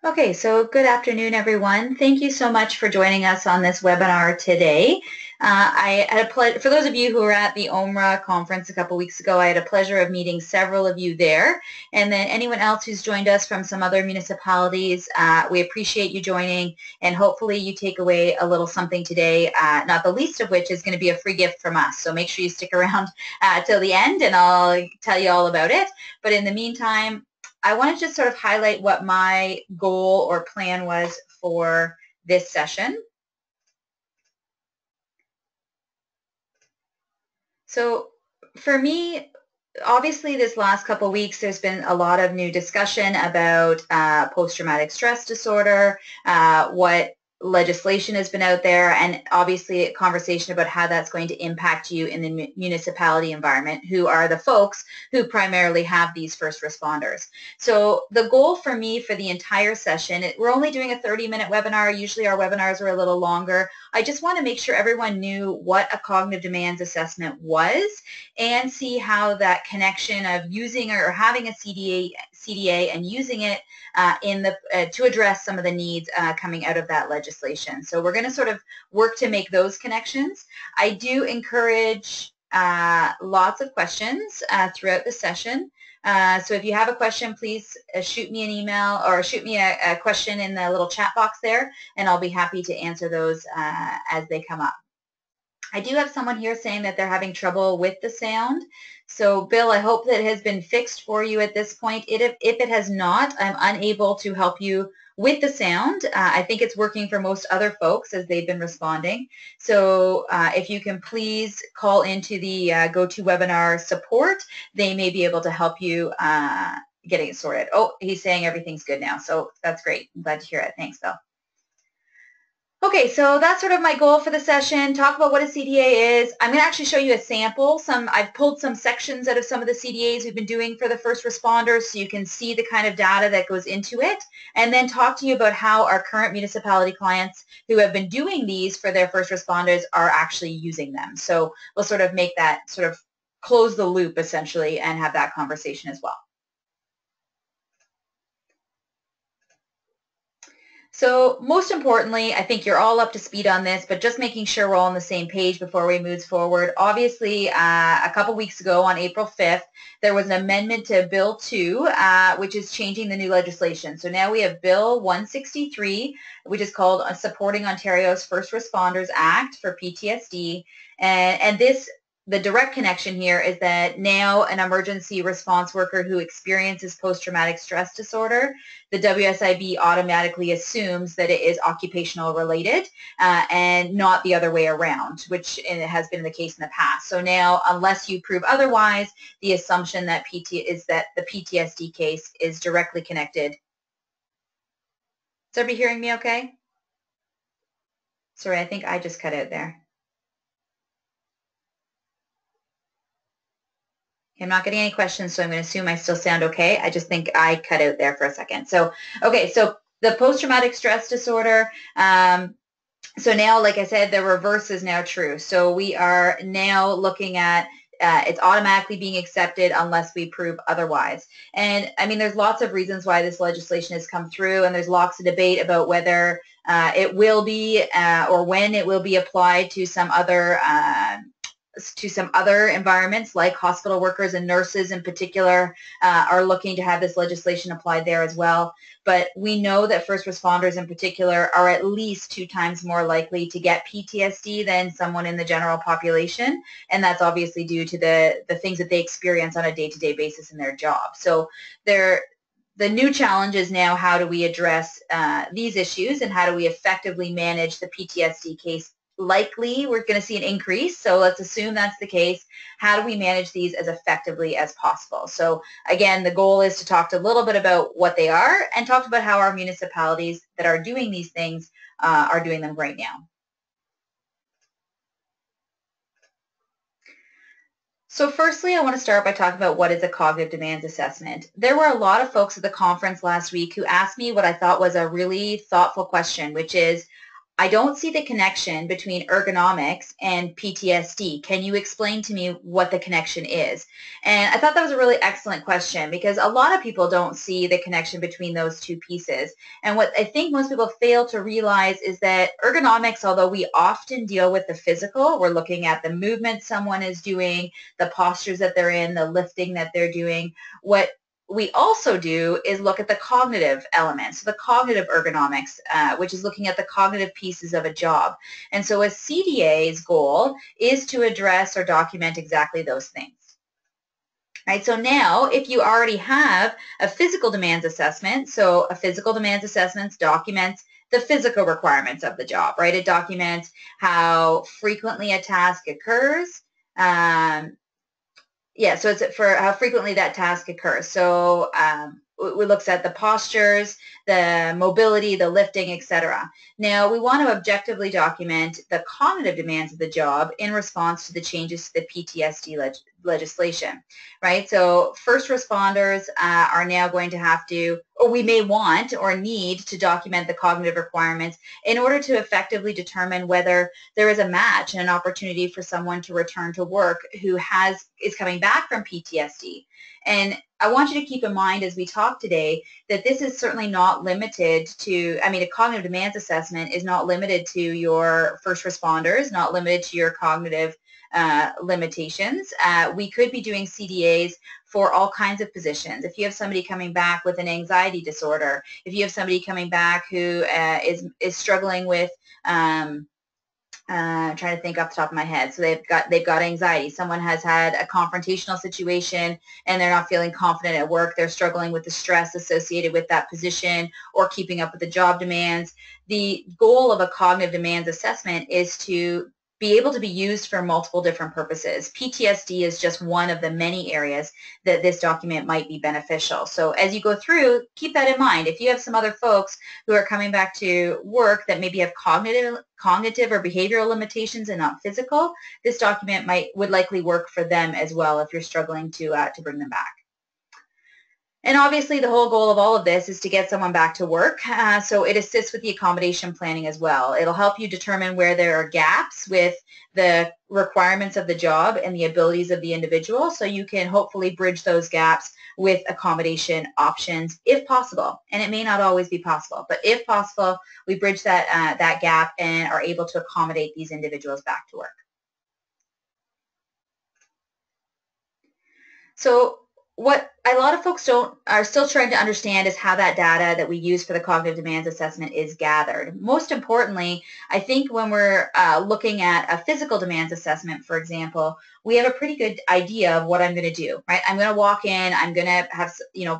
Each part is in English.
Okay, so good afternoon, everyone. Thank you so much for joining us on this webinar today. I had for those of you who were at the OMRA conference a couple weeks ago, I had a pleasure of meeting several of you there. And then anyone else who's joined us from some other municipalities, we appreciate you joining, and hopefully you take away a little something today, not the least of which is going to be a free gift from us. So make sure you stick around till the end, and I'll tell you all about it. But in the meantime, I want to just sort of highlight what my goal or plan was for this session. So for me, obviously this last couple of weeks, there's been a lot of new discussion about post-traumatic stress disorder, what legislation has been out there, and obviously a conversation about how that's going to impact you in the municipality environment, who are the folks who primarily have these first responders. So the goal for me for the entire session, we're only doing a 30-minute webinar. Usually our webinars are a little longer. I just want to make sure everyone knew what a cognitive demands assessment was and see how that connection of using or having a CDA and using it to address some of the needs coming out of that legislation. So we're going to sort of work to make those connections. I do encourage lots of questions throughout the session. So if you have a question, please shoot me an email or shoot me a question in the little chat box there, and I'll be happy to answer those as they come up. I do have someone here saying that they're having trouble with the sound. So Bill, I hope that it has been fixed for you at this point. If it has not, I'm unable to help you with the sound. I think it's working for most other folks as they've been responding. So if you can please call into the GoToWebinar support, they may be able to help you getting it sorted. Oh, he's saying everything's good now. So that's great. I'm glad to hear it. Thanks, Bill. Okay, so that's sort of my goal for the session. Talk about what a CDA is. I'm going to actually show you a sample. I've pulled some sections out of some of the CDAs we've been doing for the first responders so you can see the kind of data that goes into it, and then talk to you about how our current municipality clients who have been doing these for their first responders are actually using them. So we'll sort of make that sort of close the loop essentially and have that conversation as well. So most importantly, I think you're all up to speed on this, but just making sure we're all on the same page before we move forward. Obviously, a couple weeks ago on April 5th, there was an amendment to Bill 2, which is changing the new legislation. So now we have Bill 163, which is called Supporting Ontario's First Responders Act for PTSD. And the direct connection here is that now an emergency response worker who experiences post-traumatic stress disorder, the WSIB automatically assumes that it is occupational related and not the other way around, which has been the case in the past. So now, unless you prove otherwise, the assumption that the PTSD case is directly connected. Is everybody hearing me okay? Sorry, I think I just cut out there. I'm not getting any questions, so I'm going to assume I still sound okay. I just think I cut out there for a second. So, okay, so the post-traumatic stress disorder, so now, like I said, the reverse is now true. So we are now looking at it's automatically being accepted unless we prove otherwise. And I mean, there's lots of reasons why this legislation has come through, and there's lots of debate about whether it will be or when it will be applied to some other environments, like hospital workers and nurses in particular are looking to have this legislation applied there as well. But we know that first responders in particular are at least 2 times more likely to get PTSD than someone in the general population. And that's obviously due to the things that they experience on a day-to-day basis in their job. So the new challenge is now, how do we address these issues, and how do we effectively manage the PTSD case? Likely we're going to see an increase, so let's assume that's the case. How do we manage these as effectively as possible? So again, the goal is to talk a little bit about what they are and talk about how our municipalities that are doing these things are doing them right now. So firstly, I want to start by talking about what is a cognitive demands assessment. There were a lot of folks at the conference last week who asked me what I thought was a really thoughtful question, which is, I don't see the connection between ergonomics and PTSD. Can you explain to me what the connection is? And I thought that was a really excellent question because a lot of people don't see the connection between those two pieces. And what I think most people fail to realize is that ergonomics, although we often deal with the physical, we're looking at the movement someone is doing, the postures that they're in, the lifting that they're doing. What we also do is look at the cognitive elements, so the cognitive ergonomics, which is looking at the cognitive pieces of a job. And so a CDA's goal is to address or document exactly those things. Right, so now if you already have a physical demands assessment, so a physical demands assessment documents the physical requirements of the job, right? It documents how frequently a task occurs, yeah, so it's for how frequently that task occurs. So it looks at the postures, the mobility, the lifting, etc. Now, we want to objectively document the cognitive demands of the job in response to the changes to the PTSD legislation, right? So first responders are now going to have to, or we may want or need to document the cognitive requirements in order to effectively determine whether there is a match and an opportunity for someone to return to work who is coming back from PTSD. And I want you to keep in mind as we talk today that this is certainly not limited to, I mean, a cognitive demands assessment is not limited to your first responders, not limited to your cognitive limitations. We could be doing CDAs for all kinds of positions. If you have somebody coming back with an anxiety disorder, if you have somebody coming back who is struggling with I'm trying to think off the top of my head. So they've got anxiety. Someone has had a confrontational situation and they're not feeling confident at work. They're struggling with the stress associated with that position or keeping up with the job demands. The goal of a cognitive demands assessment is to be able to be used for multiple different purposes. PTSD is just one of the many areas that this document might be beneficial. So as you go through, keep that in mind. If you have some other folks who are coming back to work that maybe have cognitive or behavioral limitations and not physical, this document would likely work for them as well if you're struggling to bring them back. And obviously the whole goal of all of this is to get someone back to work. So it assists with the accommodation planning as well. It'll help you determine where there are gaps with the requirements of the job and the abilities of the individual, so you can hopefully bridge those gaps with accommodation options if possible. And it may not always be possible, but if possible, we bridge that gap and are able to accommodate these individuals back to work. So what a lot of folks are still trying to understand is how that data that we use for the cognitive demands assessment is gathered. Most importantly, I think when we're looking at a physical demands assessment, for example, we have a pretty good idea of what I'm going to do, right? I'm going to walk in, I'm going to have,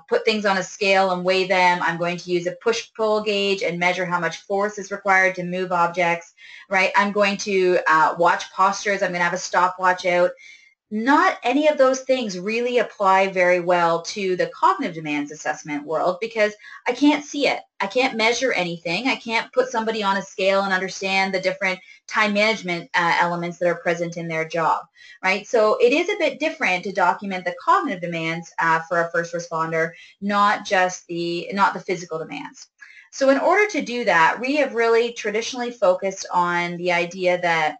put things on a scale and weigh them. I'm going to use a push-pull gauge and measure how much force is required to move objects, right? I'm going to watch postures. I'm going to have a stopwatch out. Not any of those things really apply very well to the cognitive demands assessment world because I can't see it. I can't measure anything. I can't put somebody on a scale and understand the different time management elements that are present in their job, right? So it is a bit different to document the cognitive demands for a first responder, not the physical demands. So in order to do that, we have really traditionally focused on the idea that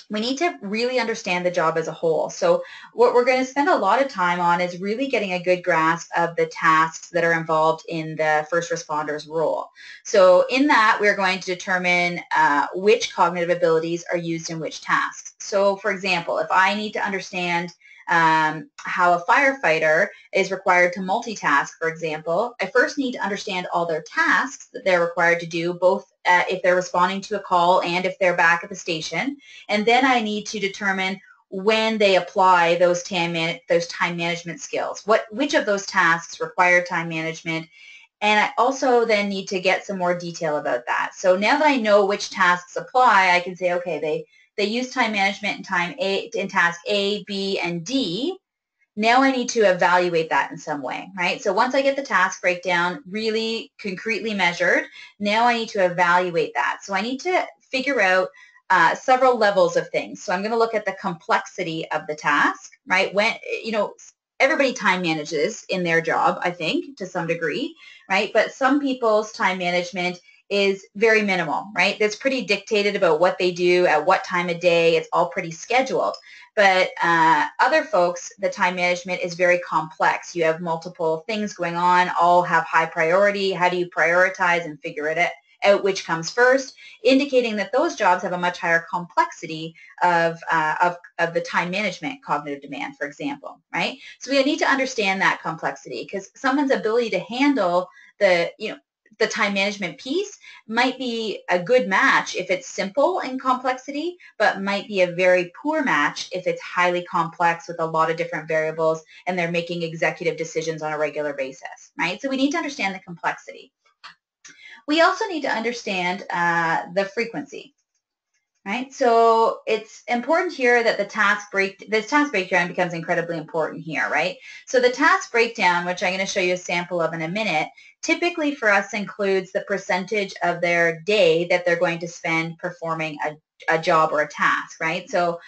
we need to really understand the job as a whole. So what we're going to spend a lot of time on is really getting a good grasp of the tasks that are involved in the first responder's role. So in that, we're going to determine which cognitive abilities are used in which tasks. So for example, if I need to understand how a firefighter is required to multitask, for example, I first need to understand all their tasks that they're required to do, both if they're responding to a call and if they're back at the station. And then I need to determine when they apply those time management skills. Which of those tasks require time management? And I also then need to get some more detail about that. So now that I know which tasks apply, I can say, okay, they use time management in task A, B, and D. Now I need to evaluate that in some way, right? So once I get the task breakdown really concretely measured, now I need to evaluate that. So I need to figure out several levels of things. So I'm going to look at the complexity of the task, right? Everybody time manages in their job, I think, to some degree, right? But some people's time management is very minimal, right? That's pretty dictated about what they do at what time of day. It's all pretty scheduled. But other folks, the time management is very complex. You have multiple things going on, all have high priority. How do you prioritize and figure it out which comes first, indicating that those jobs have a much higher complexity of the time management cognitive demand, for example, right? So we need to understand that complexity, because someone's ability to handle the time management piece might be a good match if it's simple in complexity, but might be a very poor match if it's highly complex with a lot of different variables and they're making executive decisions on a regular basis, right? So we need to understand the complexity. We also need to understand the frequency, right? So it's important here that this task breakdown becomes incredibly important here, right? So the task breakdown, which I'm going to show you a sample of in a minute, typically for us includes the percentage of their day that they're going to spend performing a job or a task, right? So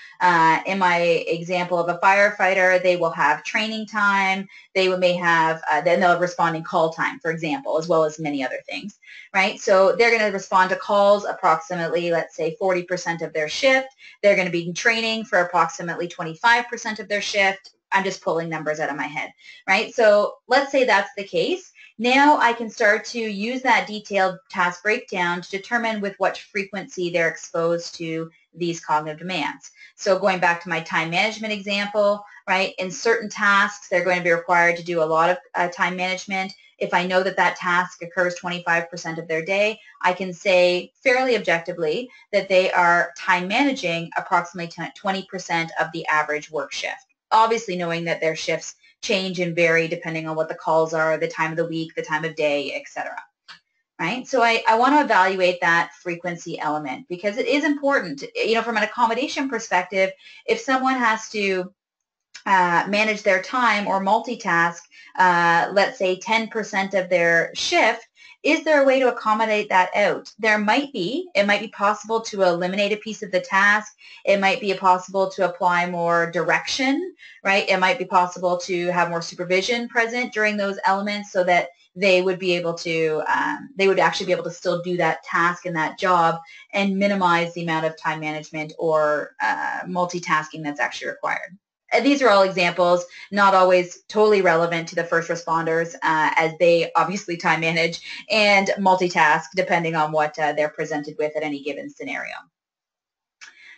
in my example of a firefighter, they will have training time, they may have, then they'll respond in call time, for example, as well as many other things, right? So they're going to respond to calls approximately, let's say, 40% of their shift. They're going to be in training for approximately 25% of their shift. I'm just pulling numbers out of my head, right? So let's say that's the case. Now I can start to use that detailed task breakdown to determine with what frequency they're exposed to these cognitive demands. So going back to my time management example, right, in certain tasks, they're going to be required to do a lot of time management. If I know that that task occurs 25% of their day, I can say fairly objectively that they are time managing approximately 20% of the average work shift. Obviously knowing that their shifts change and vary depending on what the calls are, the time of the week, the time of day, etc. Right? So I want to evaluate that frequency element because it is important. From an accommodation perspective, if someone has to manage their time or multitask, let's say 10% of their shift, is there a way to accommodate that out? There might be. It might be possible to eliminate a piece of the task. It might be possible to apply more direction, right? It might be possible to have more supervision present during those elements so that they would be able to, they would actually be able to still do that task and that job and minimize the amount of time management or multitasking that's actually required. These are all examples, not always totally relevant to the first responders as they obviously time manage and multitask depending on what they're presented with at any given scenario.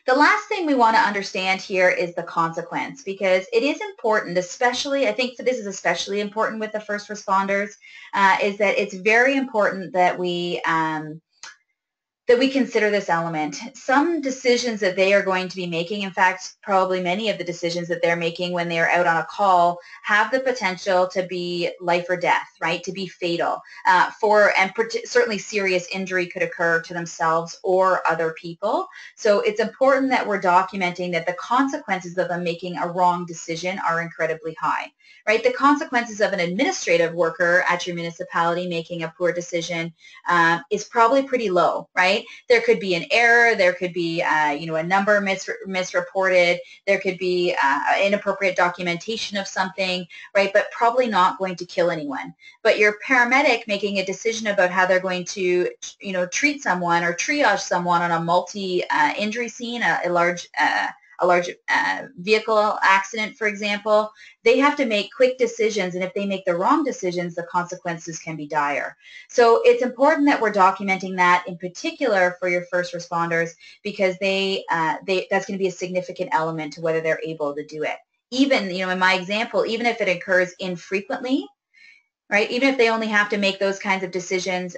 The last thing we want to understand here is the consequence because it is important, especially, I think this is especially important with the first responders, is that it's very important that we consider this element. Some decisions that they are going to be making, in fact, probably many of the decisions that they're making when they're out on a call have the potential to be life or death, right, to be fatal. Certainly serious injury could occur to themselves or other people. So it's important that we're documenting that the consequences of them making a wrong decision are incredibly high. Right? The consequences of an administrative worker at your municipality making a poor decision is probably pretty low, right? There could be an error, there could be a number misreported, there could be inappropriate documentation of something, right? But probably not going to kill anyone. But your paramedic making a decision about how they're going to, treat someone or triage someone on a multi-injury scene, a large vehicle accident, for example, they have to make quick decisions, and if they make the wrong decisions, the consequences can be dire. So it's important that we're documenting that in particular for your first responders because that's going to be a significant element to whether they're able to do it. Even, in my example, even if it occurs infrequently, right? Even if they only have to make those kinds of decisions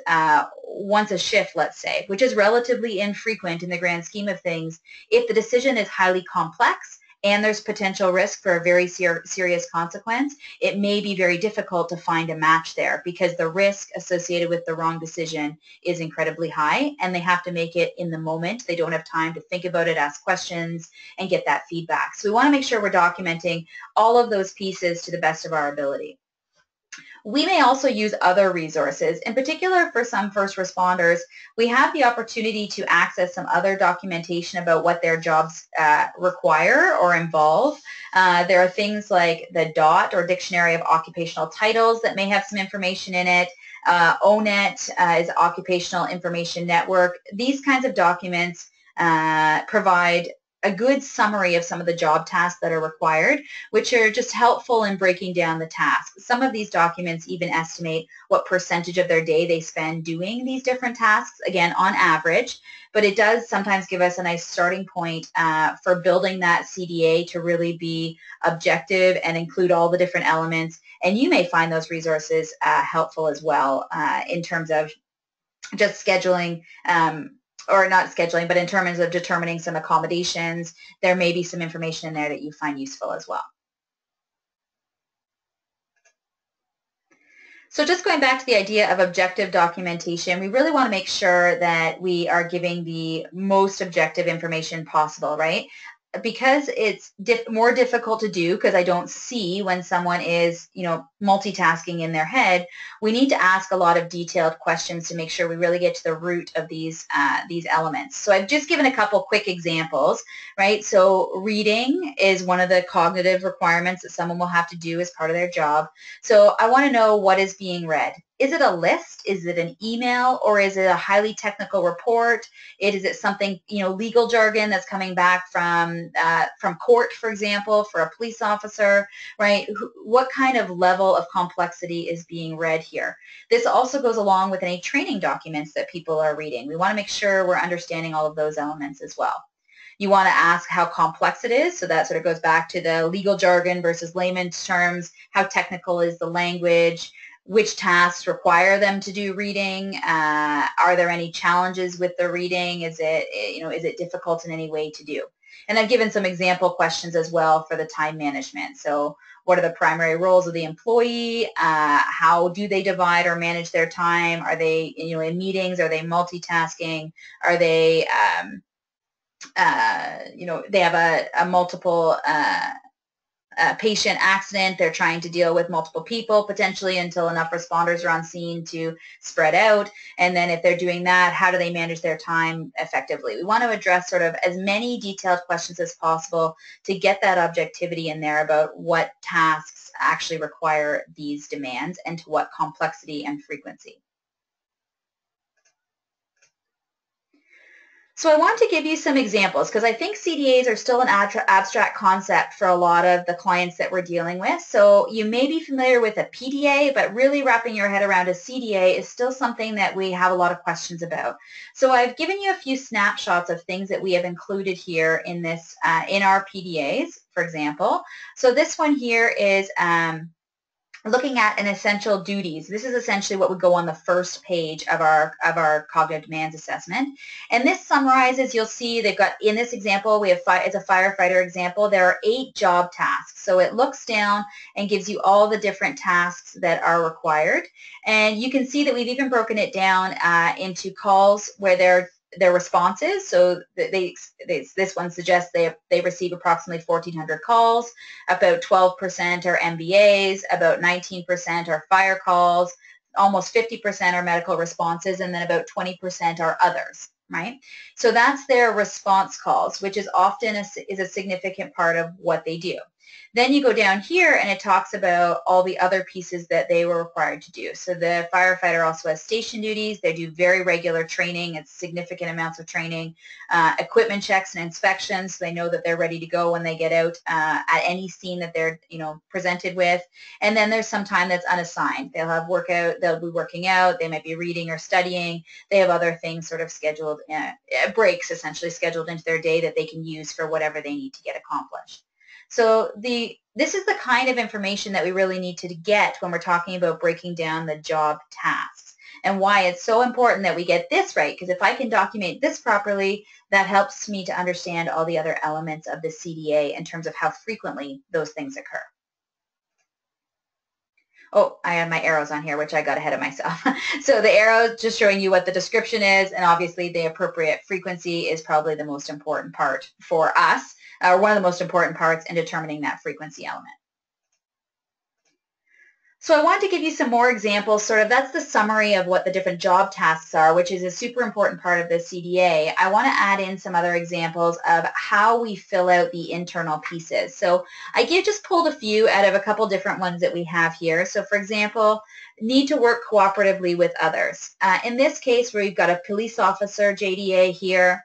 once a shift, let's say, which is relatively infrequent in the grand scheme of things, if the decision is highly complex and there's potential risk for a very serious consequence, it may be very difficult to find a match there because the risk associated with the wrong decision is incredibly high and they have to make it in the moment. They don't have time to think about it, ask questions, and get that feedback. So we want to make sure we're documenting all of those pieces to the best of our ability. We may also use other resources. In particular, for some first responders, we have the opportunity to access some other documentation about what their jobs require or involve. There are things like the DOT, or Dictionary of Occupational Titles, that may have some information in it. ONET is Occupational Information Network. These kinds of documents provide a good summary of some of the job tasks that are required, which are just helpful in breaking down the tasks. Some of these documents even estimate what percentage of their day they spend doing these different tasks, again, on average, but it does sometimes give us a nice starting point for building that CDA to really be objective and include all the different elements. And you may find those resources helpful as well in terms of just scheduling, or not scheduling, but in terms of determining some accommodations. There may be some information in there that you find useful as well. So just going back to the idea of objective documentation, we really want to make sure that we are giving the most objective information possible, right? Because it's more difficult to do because I don't see when someone is, multitasking in their head, we need to ask a lot of detailed questions to make sure we really get to the root of these elements. So I've just given a couple quick examples, right? So reading is one of the cognitive requirements that someone will have to do as part of their job. So I want to know what is being read. Is it a list? Is it an email? Or is it a highly technical report? Is it something, legal jargon that's coming back from court, for example, for a police officer, right? What kind of level of complexity is being read here? This also goes along with any training documents that people are reading. We want to make sure we're understanding all of those elements as well. You want to ask how complex it is, so that sort of goes back to the legal jargon versus layman's terms. How technical is the language? Which tasks require them to do reading? Are there any challenges with the reading? Is it difficult in any way to do? And I've given some example questions as well for the time management. So what are the primary roles of the employee? How do they divide or manage their time? Are they, in meetings? Are they multitasking? Are they, they have a multiple patient accident, they're trying to deal with multiple people potentially until enough responders are on scene to spread out. And then if they're doing that, how do they manage their time effectively? We want to address sort of as many detailed questions as possible to get that objectivity in there about what tasks actually require these demands and to what complexity and frequency. So I want to give you some examples because I think CDAs are still an abstract concept for a lot of the clients that we're dealing with. So you may be familiar with a PDA, but really wrapping your head around a CDA is still something that we have a lot of questions about. So I've given you a few snapshots of things that we have included here in this, in our PDAs, for example. So this one here is looking at an essential duties. This is essentially what would go on the first page of our cognitive demands assessment. And this summarizes, you'll see they've got, in this example, we have it's a firefighter example, there are 8 job tasks. So it looks down and gives you all the different tasks that are required. And you can see that we've even broken it down into calls where their responses. So this one suggests they receive approximately 1,400 calls. About 12% are MBAs, about 19% are fire calls, almost 50% are medical responses, and then about 20% are others, right? So that's their response calls, which is often is a significant part of what they do. Then you go down here and it talks about all the other pieces that they were required to do. So the firefighter also has station duties. They do very regular training. It's significant amounts of training, equipment checks and inspections. So they know that they're ready to go when they get out at any scene that they're presented with. And then there's some time that's unassigned. They'll have workout. They'll be working out. They might be reading or studying. They have other things sort of scheduled, breaks essentially scheduled into their day that they can use for whatever they need to get accomplished. So this is the kind of information that we really need to get when we're talking about breaking down the job tasks, and why it's so important that we get this right, because if I can document this properly, that helps me to understand all the other elements of the CDA in terms of how frequently those things occur. Oh, I have my arrows on here, which I got ahead of myself. So the arrows just showing you what the description is, and obviously the appropriate frequency is probably the most important part for us, or one of the most important parts in determining that frequency element. So I wanted to give you some more examples, sort of that's the summary of what the different job tasks are, which is a super important part of the CDA. I want to add in some other examples of how we fill out the internal pieces. So just pulled a few out of a couple different ones that we have here. So for example, need to work cooperatively with others. In this case, where you've got a police officer, JDA here,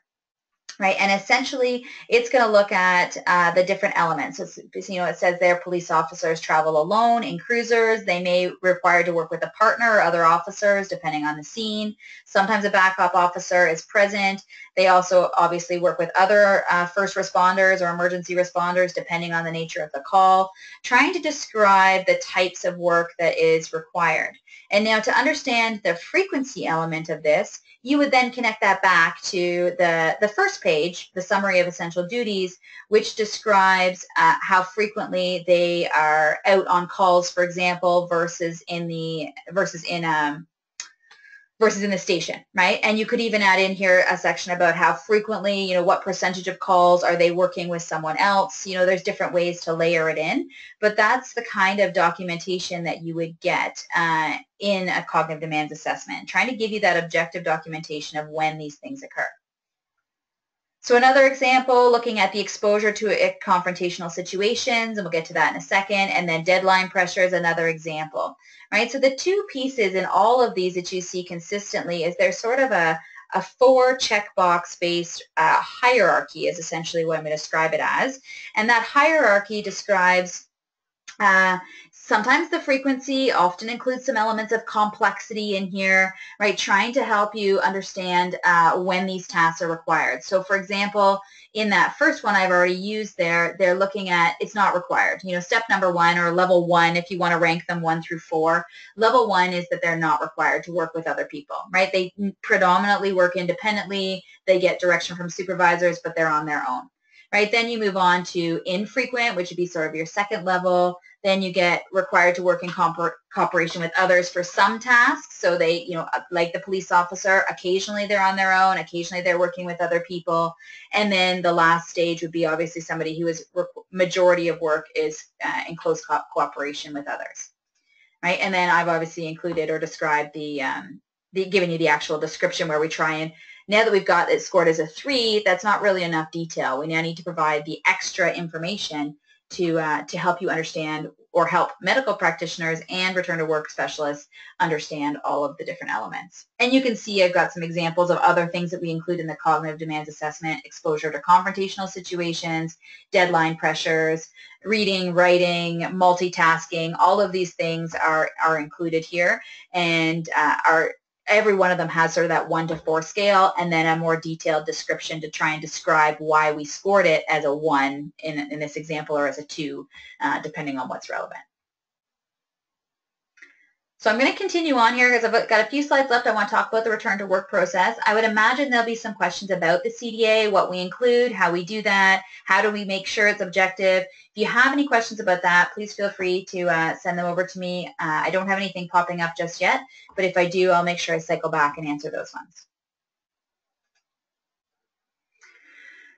right? And essentially, it's going to look at the different elements. So, it says there police officers travel alone in cruisers. They may be required to work with a partner or other officers, depending on the scene. Sometimes a backup officer is present. They also obviously work with other first responders or emergency responders, depending on the nature of the call, trying to describe the types of work that is required. And now to understand the frequency element of this, you would then connect that back to the first page, the summary of essential duties, which describes how frequently they are out on calls, for example, versus in the station, right? And you could even add in here a section about how frequently, what percentage of calls are they working with someone else. There's different ways to layer it in, but that's the kind of documentation that you would get in a cognitive demands assessment, trying to give you that objective documentation of when these things occur. So another example, looking at the exposure to confrontational situations, and we'll get to that in a second, and then deadline pressure is another example, right? So the two pieces in all of these that you see consistently is there's sort of a 4 checkbox based hierarchy is essentially what I'm going to describe it as. And that hierarchy describes sometimes the frequency, often includes some elements of complexity in here, right? Trying to help you understand when these tasks are required. So for example, in that first one I've already used there, they're looking at it's not required. Step number 1 or level 1, if you want to rank them 1 through 4, level 1 is that they're not required to work with other people, right? They predominantly work independently. They get direction from supervisors, but they're on their own. Right, then you move on to infrequent, which would be sort of your second level. Then you get required to work in cooperation with others for some tasks. So they, like the police officer, occasionally they're on their own, occasionally they're working with other people. And then the last stage would be obviously somebody who is majority of work is in close cooperation with others. Right, and then I've obviously included or described giving you the actual description where we try and, now that we've got it scored as a 3, that's not really enough detail. We now need to provide the extra information to help you understand or help medical practitioners and return to work specialists understand all of the different elements. And you can see I've got some examples of other things that we include in the cognitive demands assessment: exposure to confrontational situations, deadline pressures, reading, writing, multitasking. All of these things are included here and every one of them has sort of that 1 to 4 scale and then a more detailed description to try and describe why we scored it as a 1 in this example or as a 2, depending on what's relevant. So I'm going to continue on here because I've got a few slides left. I want to talk about the return to work process. I would imagine there'll be some questions about the CDA, what we include, how we do that, how do we make sure it's objective. If you have any questions about that, please feel free to send them over to me. I don't have anything popping up just yet, but if I do, I'll make sure I cycle back and answer those ones.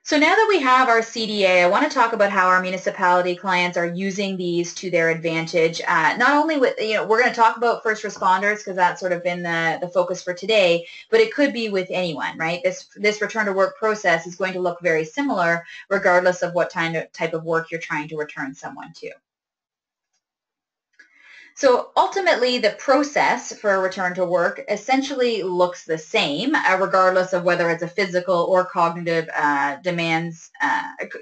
So now that we have our CDA, I want to talk about how our municipality clients are using these to their advantage. Not only with, we're going to talk about first responders because that's sort of been the focus for today, but it could be with anyone, right? This return to work process is going to look very similar regardless of what type of work you're trying to return someone to. So ultimately, the process for a return to work essentially looks the same, regardless of whether it's a physical or cognitive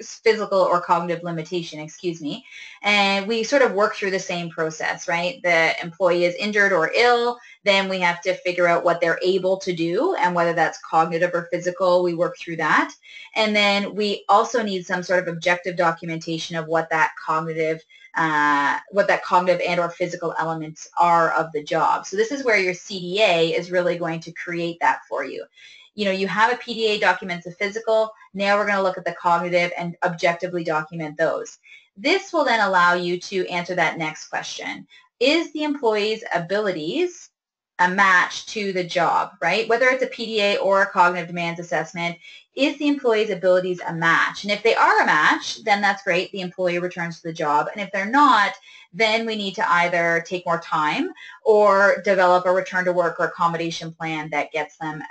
physical or cognitive limitation, excuse me. And we sort of work through the same process, right? The employee is injured or ill, then we have to figure out what they're able to do, and whether that's cognitive or physical, we work through that. And then we also need some sort of objective documentation of what that cognitive and or physical elements are of the job. So this is where your CDA is really going to create that for you. You have a PDA documents the physical. Now we're going to look at the cognitive and objectively document those. This will then allow you to answer that next question. Is the employee's abilities a match to the job, right? Whether it's a PDA or a cognitive demands assessment, is the employee's abilities a match? And if they are a match, then that's great. The employee returns to the job. And if they're not, then we need to either take more time or develop a return to work or accommodation plan that gets them,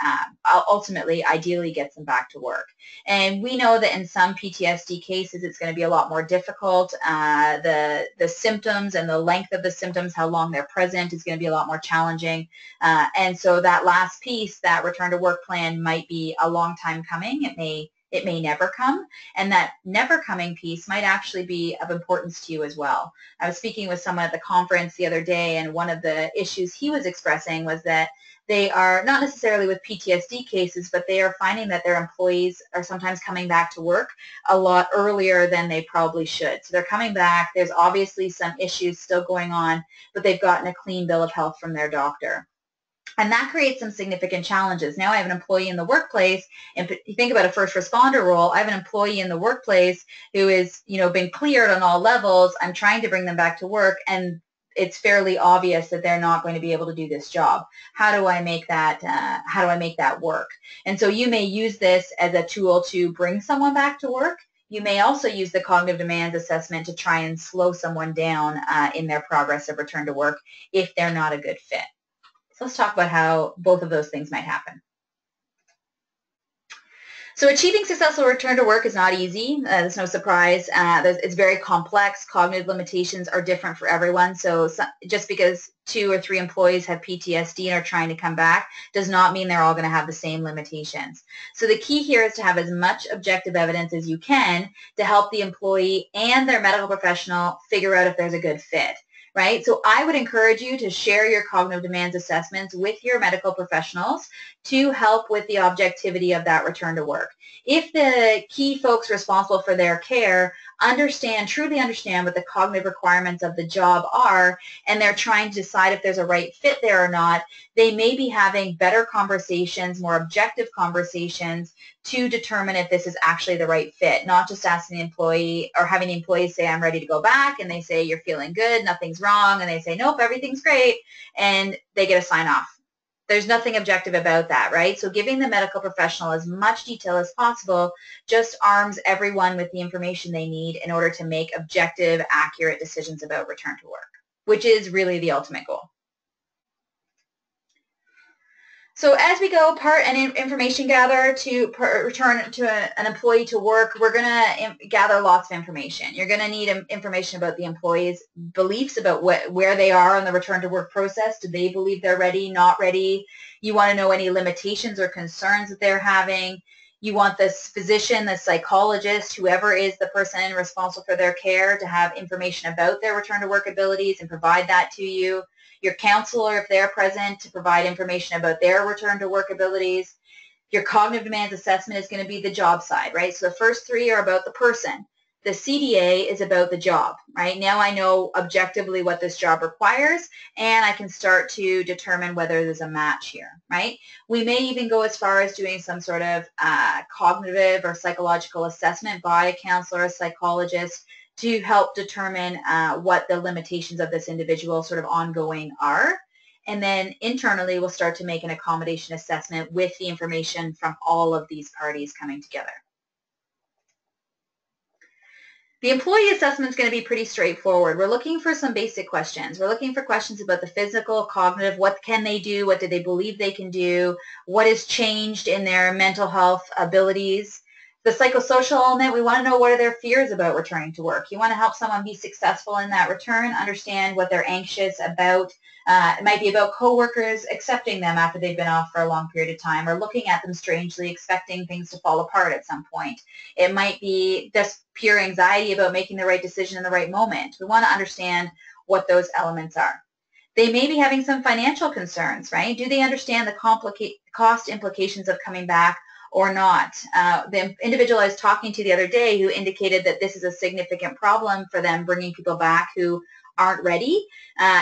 ultimately, ideally gets them back to work. And we know that in some PTSD cases, it's going to be a lot more difficult. The symptoms and the length of the symptoms, how long they're present, is going to be a lot more challenging. And so that last piece, that return to work plan, might be a long time coming. It may never come, and that never coming piece might actually be of importance to you as well. I was speaking with someone at the conference the other day, and one of the issues he was expressing was that they are not necessarily with PTSD cases, but they are finding that their employees are sometimes coming back to work a lot earlier than they probably should. So they're coming back. There's obviously some issues still going on, but they've gotten a clean bill of health from their doctor. And that creates some significant challenges. Now I have an employee in the workplace, and if you think about a first responder role, I have an employee in the workplace who is, been cleared on all levels. I'm trying to bring them back to work, and it's fairly obvious that they're not going to be able to do this job. How do I make that? How do I make that work? And so you may use this as a tool to bring someone back to work. You may also use the cognitive demands assessment to try and slow someone down in their progress of return to work if they're not a good fit. So let's talk about how both of those things might happen. So achieving successful return to work is not easy. There's no surprise. It's very complex. Cognitive limitations are different for everyone. So just because 2 or 3 employees have PTSD and are trying to come back does not mean they're all going to have the same limitations. So the key here is to have as much objective evidence as you can to help the employee and their medical professional figure out if there's a good fit. Right? So I would encourage you to share your cognitive demands assessments with your medical professionals to help with the objectivity of that return to work. If the key folks responsible for their care truly understand what the cognitive requirements of the job are, and they're trying to decide if there's a right fit there or not, they may be having better conversations, more objective conversations to determine if this is actually the right fit, not just asking the employee or having the employee say, I'm ready to go back, and they say, you're feeling good, nothing's wrong, and they say, nope, everything's great, and they get a sign off. There's nothing objective about that, right? So giving the medical professional as much detail as possible just arms everyone with the information they need in order to make objective, accurate decisions about return to work, which is really the ultimate goal. So as we go part and information gather to return to an employee to work, we're going to gather lots of information. You're going to need information about the employee's beliefs about where they are in the return to work process. Do they believe they're ready, not ready? You want to know any limitations or concerns that they're having. You want this physician, the psychologist, whoever is the person responsible for their care, to have information about their return to work abilities and provide that to you. Your counselor, if they're present, to provide information about their return to work abilities. Your cognitive demands assessment is going to be the job side, right? So the first 3 are about the person. The CDA is about the job, right? Now I know objectively what this job requires, and I can start to determine whether there's a match here, right? We may even go as far as doing some sort of cognitive or psychological assessment by a counselor or a psychologist to help determine what the limitations of this individual sort of ongoing are. And then internally, we'll start to make an accommodation assessment with the information from all of these parties coming together. The employee assessment is going to be pretty straightforward. We're looking for some basic questions. We're looking for questions about the physical, cognitive, what can they do, what do they believe they can do, what has changed in their mental health abilities. The psychosocial element, we want to know what are their fears about returning to work. You want to help someone be successful in that return, understand what they're anxious about. It might be about coworkers accepting them after they've been off for a long period of time, or looking at them strangely, expecting things to fall apart at some point. It might be just pure anxiety about making the right decision in the right moment. We want to understand what those elements are. They may be having some financial concerns, right? Do they understand the cost implications of coming back or not? The individual I was talking to the other day who indicated that this is a significant problem for them bringing people back who aren't ready.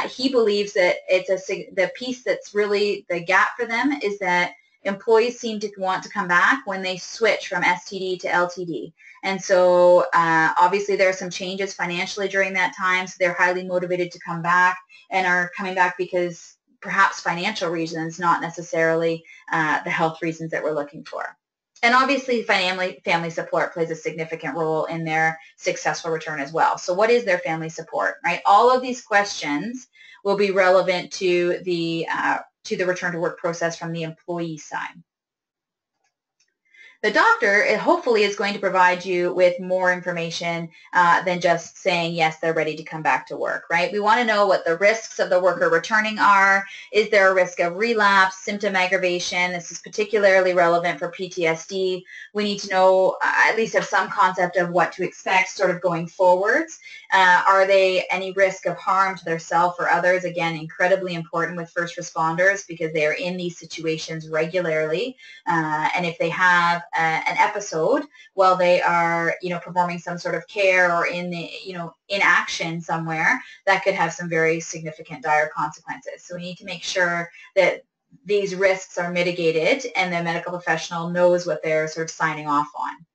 He believes that the piece that's really the gap for them is that employees seem to want to come back when they switch from STD to LTD. And so obviously there are some changes financially during that time, so they're highly motivated to come back and are coming back because perhaps financial reasons, not necessarily the health reasons that we're looking for. And obviously family support plays a significant role in their successful return as well. So what is their family support, right? All of these questions will be relevant to the return to work process from the employee side. The doctor, hopefully, is going to provide you with more information than just saying, yes, they're ready to come back to work, right? We want to know what the risks of the worker returning are. Is there a risk of relapse, symptom aggravation? This is particularly relevant for PTSD. We need to know, at least have some concept of what to expect sort of going forwards. Are they any risk of harm to their self or others? Again, incredibly important with first responders because they are in these situations regularly. And if they have an episode while they are, performing some sort of care or in action somewhere, that could have some very significant dire consequences. So we need to make sure that these risks are mitigated and the medical professional knows what they're sort of signing off on.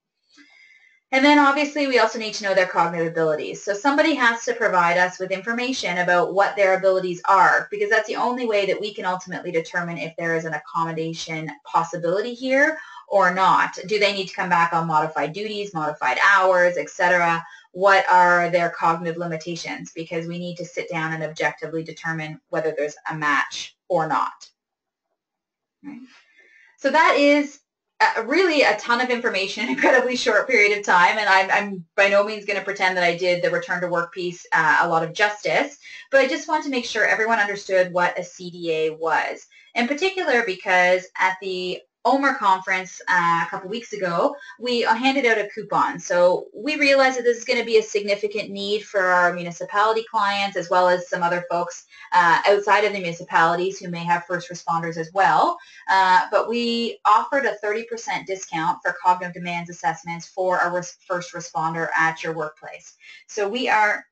And then obviously we also need to know their cognitive abilities. So somebody has to provide us with information about what their abilities are, because that's the only way that we can ultimately determine if there is an accommodation possibility here or not. Do they need to come back on modified duties, modified hours, etc.? What are their cognitive limitations? Because we need to sit down and objectively determine whether there's a match or not. Right? So that is really a ton of information in an incredibly short period of time, and I'm by no means going to pretend that I did the return to work piece a lot of justice, but I just want to make sure everyone understood what a CDA was, in particular because at the OMER conference a couple weeks ago, we handed out a coupon. So we realized that this is going to be a significant need for our municipality clients as well as some other folks outside of the municipalities who may have first responders as well. But we offered a 30% discount for cognitive demands assessments for a first responder at your workplace. So we are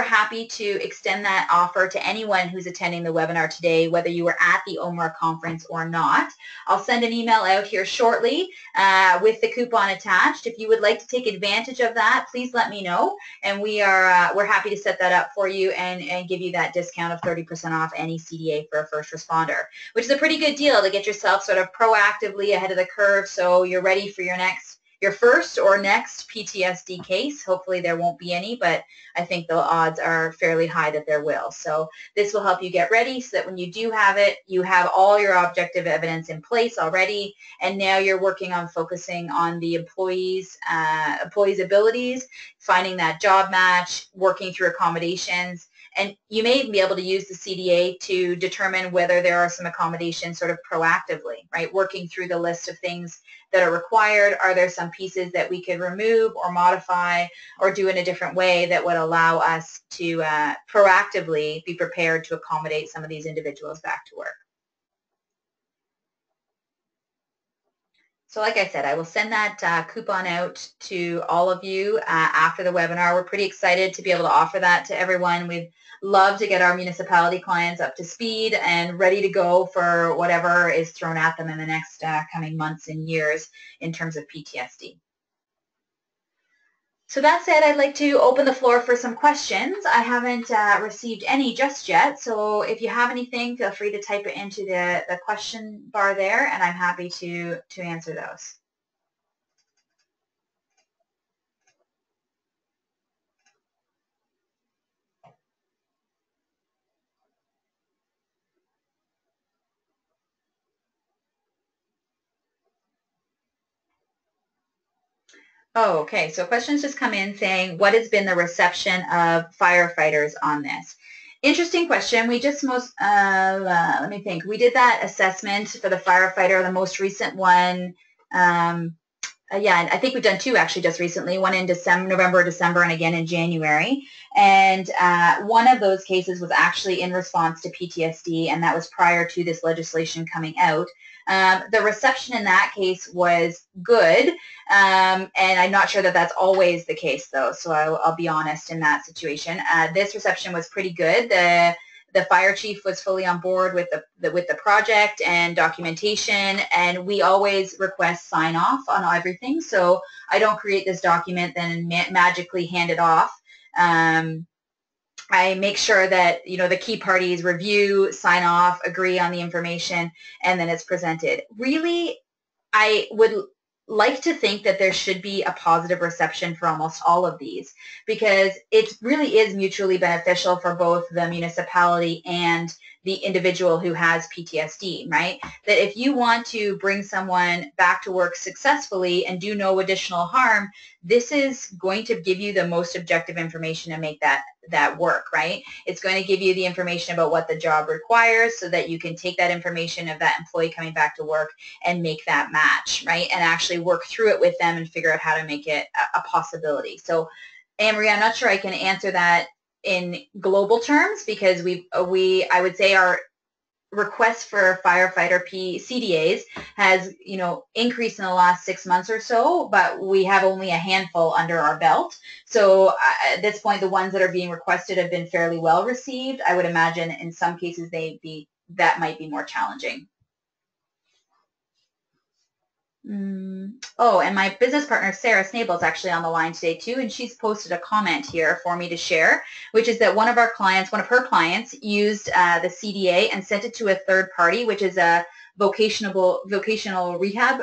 happy to extend that offer to anyone who's attending the webinar today, whether you were at the OMER conference or not. I'll send an email out here shortly with the coupon attached. If you would like to take advantage of that, please let me know, and we're happy to set that up for you and give you that discount of 30% off any CDA for a first responder, which is a pretty good deal to get yourself sort of proactively ahead of the curve so you're ready for your first or next PTSD case. Hopefully there won't be any, but I think the odds are fairly high that there will. So this will help you get ready so that when you do have it, you have all your objective evidence in place already, and now you're working on focusing on the employees' abilities, finding that job match, working through accommodations, and you may even be able to use the CDA to determine whether there are some accommodations sort of proactively, right? Working through the list of things that are required. Are there some pieces that we could remove or modify or do in a different way that would allow us to proactively be prepared to accommodate some of these individuals back to work? So like I said, I will send that coupon out to all of you after the webinar. We're pretty excited to be able to offer that to everyone. We'd love to get our municipality clients up to speed and ready to go for whatever is thrown at them in the next coming months and years in terms of PTSD. So that said, I'd like to open the floor for some questions. I haven't received any just yet, so if you have anything, feel free to type it into the question bar there, and I'm happy to answer those. Oh, okay. So questions just come in saying, what has been the reception of firefighters on this? Interesting question. We just let me think. We did that assessment for the firefighter, the most recent one. Yeah, I think we've done two actually just recently, one in November, December, and again in January. And one of those cases was actually in response to PTSD, and that was prior to this legislation coming out. The reception in that case was good, and I'm not sure that that's always the case, though, so I'll be honest in that situation. This reception was pretty good. The fire chief was fully on board with the project and documentation, and we always request sign off on everything. So I don't create this document then magically hand it off. I make sure that the key parties review, sign off, agree on the information, and then it's presented. Really, I would like to think that there should be a positive reception for almost all of these, because it really is mutually beneficial for both the municipality and the individual who has PTSD, right? That if you want to bring someone back to work successfully and do no additional harm, this is going to give you the most objective information to make that work, right? It's going to give you the information about what the job requires so that you can take that information of that employee coming back to work and make that match, right? And actually work through it with them and figure out how to make it a possibility. So, Anne-Marie, I'm not sure I can answer that in global terms, because I would say our requests for firefighter CDAs has, increased in the last 6 months or so, but we have only a handful under our belt. So at this point, the ones that are being requested have been fairly well received. I would imagine in some cases that might be more challenging. Oh, and my business partner, Sarah Snable, is actually on the line today too, and she's posted a comment here for me to share, which is that one of her clients used the CDA and sent it to a third party, which is a vocational rehab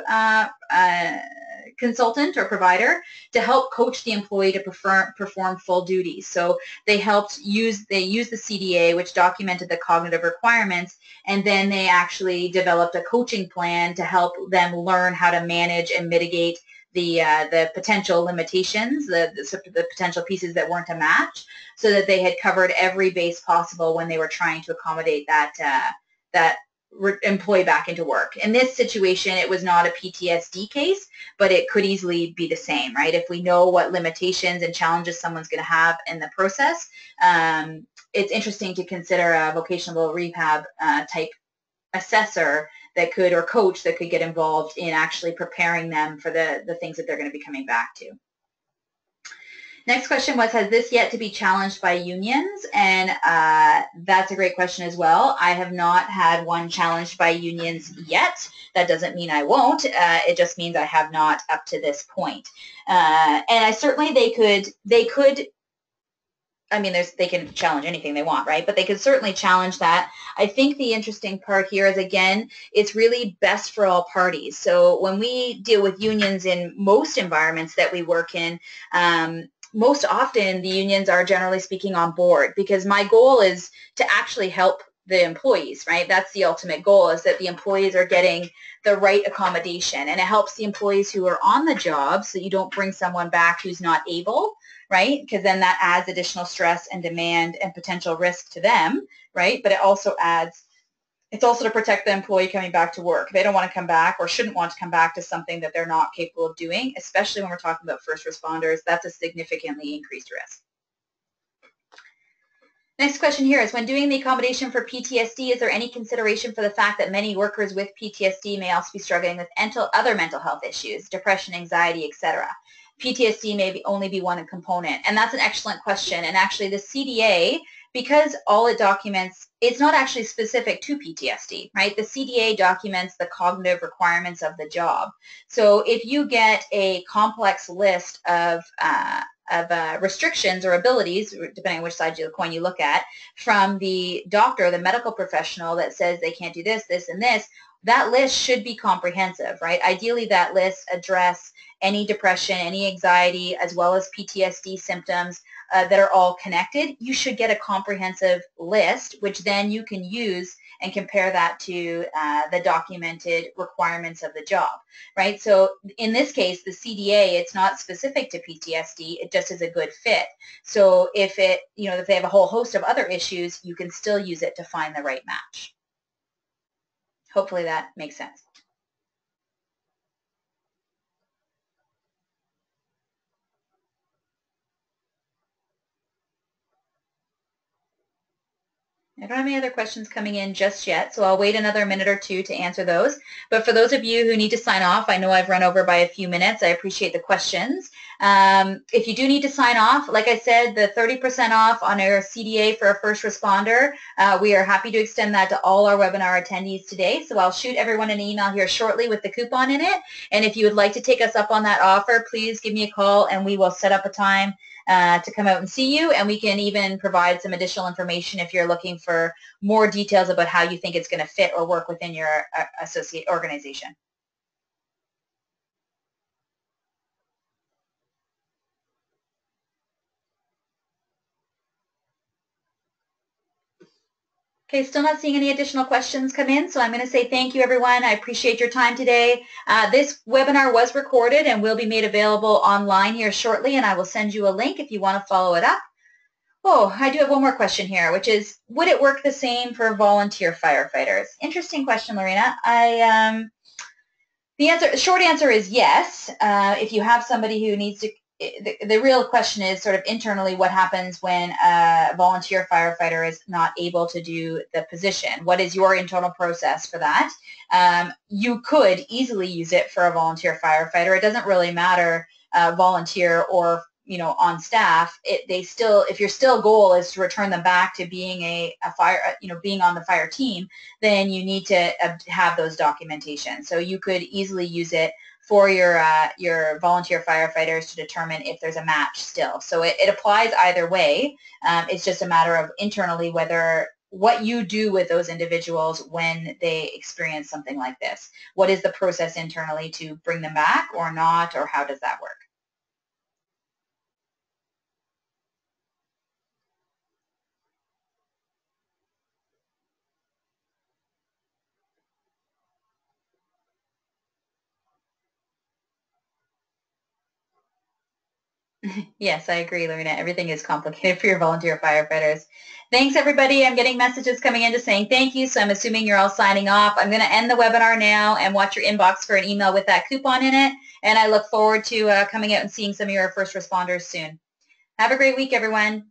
consultant or provider, to help coach the employee to perform full duties. So they used the CDA, which documented the cognitive requirements, and then they actually developed a coaching plan to help them learn how to manage and mitigate the potential limitations, the potential pieces that weren't a match, so that they had covered every base possible when they were trying to accommodate that employee back into work. In this situation, it was not a PTSD case, but it could easily be the same, right? If we know what limitations and challenges someone's going to have in the process, it's interesting to consider a vocational rehab type assessor or coach that could get involved in actually preparing them for the things that they're going to be coming back to. Next question was, has this yet to be challenged by unions? And that's a great question as well. I have not had one challenged by unions yet. That doesn't mean I won't. It just means I have not up to this point. And they could, they can challenge anything they want, right? But they could certainly challenge that. I think the interesting part here is, again, it's really best for all parties. So when we deal with unions in most environments that we work in, most often the unions are generally speaking on board, because my goal is to actually help the employees, right? That's the ultimate goal, is that the employees are getting the right accommodation, and it helps the employees who are on the job, so you don't bring someone back who's not able, right? Because then that adds additional stress and demand and potential risk to them, right? But it's also to protect the employee coming back to work. They don't want to come back or shouldn't want to come back to something that they're not capable of doing, especially when we're talking about first responders. That's a significantly increased risk. Next question here is, when doing the accommodation for PTSD, is there any consideration for the fact that many workers with PTSD may also be struggling with other mental health issues, depression, anxiety, etc.? PTSD may only be one component. And that's an excellent question. And actually the CDA, because all it documents, it's not actually specific to PTSD, right? The CDA documents the cognitive requirements of the job. So if you get a complex list of restrictions or abilities, depending on which side of the coin you look at, from the doctor, the medical professional, that says they can't do this, this, and this, that list should be comprehensive, right? Ideally, that list address any depression, any anxiety, as well as PTSD symptoms that are all connected. You should get a comprehensive list, which then you can use and compare that to the documented requirements of the job, right? So in this case, the CDA, it's not specific to PTSD, it just is a good fit. So if they have a whole host of other issues, you can still use it to find the right match. Hopefully that makes sense. I don't have any other questions coming in just yet, so I'll wait another minute or two to answer those. But for those of you who need to sign off, I know I've run over by a few minutes. I appreciate the questions. If you do need to sign off, like I said, the 30% off on our CDA for a first responder, we are happy to extend that to all our webinar attendees today. So I'll shoot everyone an email here shortly with the coupon in it. And if you would like to take us up on that offer, please give me a call and we will set up a time to come out and see you, and we can even provide some additional information if you're looking for more details about how you think it's going to fit or work within your associate organization. Okay, still not seeing any additional questions come in, so I'm going to say thank you, everyone. I appreciate your time today. This webinar was recorded and will be made available online here shortly, and I will send you a link if you want to follow it up. Oh, I do have one more question here, which is, would it work the same for volunteer firefighters? Interesting question, Lorena. The short answer is yes. If you have somebody who needs to, the real question is sort of internally what happens when a volunteer firefighter is not able to do the position. What is your internal process for that? You could easily use it for a volunteer firefighter. It doesn't really matter volunteer or on staff. If your still goal is to return them back to being a fire, being on the fire team, then you need to have those documentation. So you could easily use it for your volunteer firefighters to determine if there's a match still. So it applies either way. It's just a matter of internally what you do with those individuals when they experience something like this. What is the process internally to bring them back or not, or how does that work? Yes, I agree, Lorena. Everything is complicated for your volunteer firefighters. Thanks, everybody. I'm getting messages coming in just saying thank you, so I'm assuming you're all signing off. I'm going to end the webinar now and watch your inbox for an email with that coupon in it, and I look forward to coming out and seeing some of your first responders soon. Have a great week, everyone.